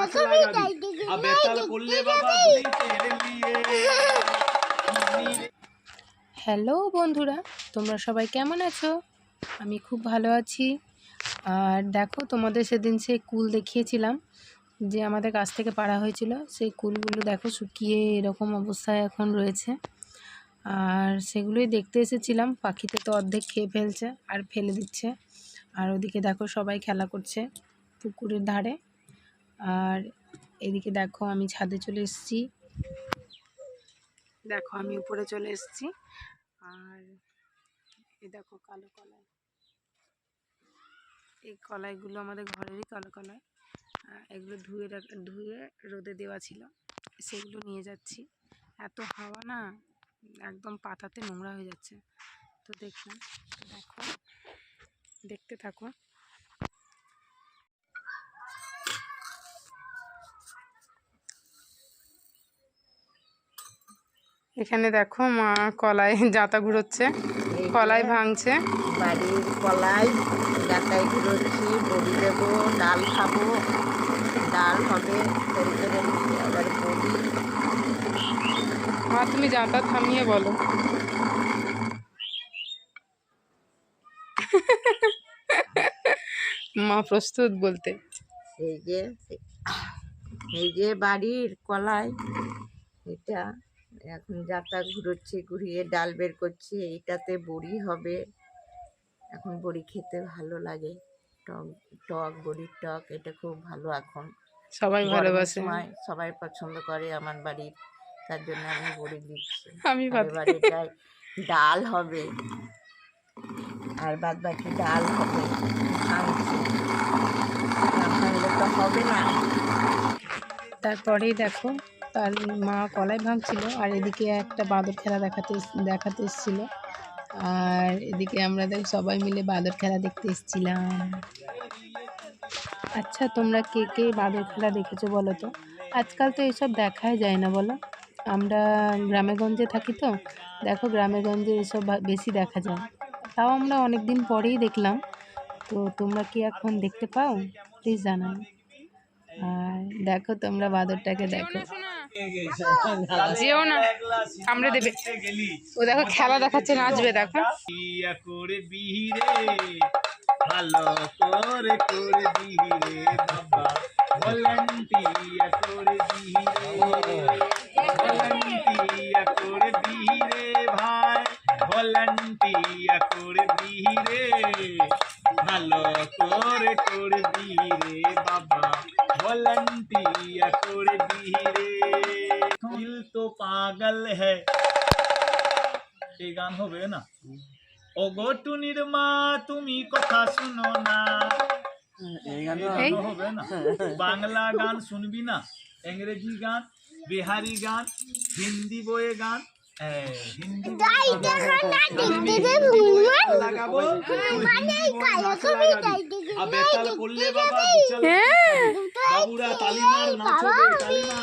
মাসে লাগাবি আর বেতাল করলে বাবা তুই তেরে লিয়ে। হ্যালো বন্ধুরা, তোমরা সবাই কেমন আছো? আমি খুব ভালো আছি। আর দেখো, তোমাদের সেদিন সেই কুল দেখিয়েছিলাম যে আমাদের কাছ থেকে পাড়া হয়েছিল, সেই কুলগুলো দেখো শুকিয়ে এরকম অবস্থায় এখন রয়েছে। আর সেগুলোই দেখতে এসেছিলাম। পাখিতে তো অর্ধেক খেয়ে ফেলছে আর ফেলে দিচ্ছে। আর ওদিকে দেখো সবাই খেলা করছে পুকুরের ধারে। আর এদিকে দেখো আমি ছাদে চলে এসেছি। দেখো আমি উপরে চলে এসেছি। আর এই দেখো কালো কলাই, এই কলাইগুলো আমাদের ঘরেরই কালো কলাই। এগুলো ধুয়ে রোদে দেওয়া ছিল, সেগুলো নিয়ে যাচ্ছি। এত হাওয়া না, একদম পাতাতে নোংরা হয়ে যাচ্ছে। তো দেখো, দেখতে থাকো। এখানে দেখো মা কলাই জাতা ঘুরোচ্ছে, কলাই ভাঙছে। বাড়ির কলাই জাতাই ঘুরোচ্ছি, বড়ি দেবো, ডাল খাবো, ডাল হবে আবার বড়ি। মা তুমি জাতা থামিয়ে বলো। মা প্রস্তুত বলতে। এই যে বাড়ির কলাই, এটা এখন জাতা ঘুরোচ্ছি, ঘুরিয়ে ডাল বের করছি। এইটাতে বড়ি হবে। এখন বড়ি খেতে ভালো লাগে, টক টক বড়ির টক, এটা খুব ভালো। এখন সবাই ভালোবাসে, সবাই পছন্দ করে আমার বাড়ির, তার জন্য আমি বড়ি দিচ্ছি। আমি এবার এটাই ডাল হবে, আর বাদ বাকি ডাল হবে। ভাঙলে তো হবে না। তারপরেই দেখো তার মা কলাই ভাঙছিল, আর এদিকে একটা বাঁদর খেলা দেখাতে এসেছিলো। আর এদিকে আমরা সবাই মিলে বাঁদর খেলা দেখতে এসেছিলাম। আচ্ছা, তোমরা কে কে বাঁদর খেলা দেখেছো বলো তো? আজকাল তো এসব দেখাই যায় না, বলো। আমরা গ্রামেগঞ্জে থাকি, তো দেখো গ্রামেগঞ্জে এসব বেশি দেখা যায়। তাও আমরা অনেক দিন পরেই দেখলাম। তো তোমরা কি এখন দেখতে পাও? প্লিজ জানাও। আর দেখো তোমরা বাঁদরটাকে দেখো, যেও না, কামড়ে দেবে। ও দেখো খেলা দেখাচ্ছে, নাচবে। দেখো করে বিহিরে ভালো করে বিহিরে বাবা, ভলান্টিয়া করে বিহিরে, ভলান্টিয়া করে বিহিরে ভাই, ভলান্টিয়া করে বিহিরে ভালো করে বিহিরে বাবা, ভলান্টিয়া করে বিহিরে। দিল তো পাগল হ্যায়, এই গান হবে না? ও গো টুনির মা তুমি কথা শুনো না, এই গান হবে না? বাংলা গান শুনবি না, ইংরেজি গান, বিহারি গান, হিন্দি বইয়ে গান, হিন্দি লাগাবো, আর বেতাল করলে বাবা বাবুরা তালিমার নাচবে, তালিমা।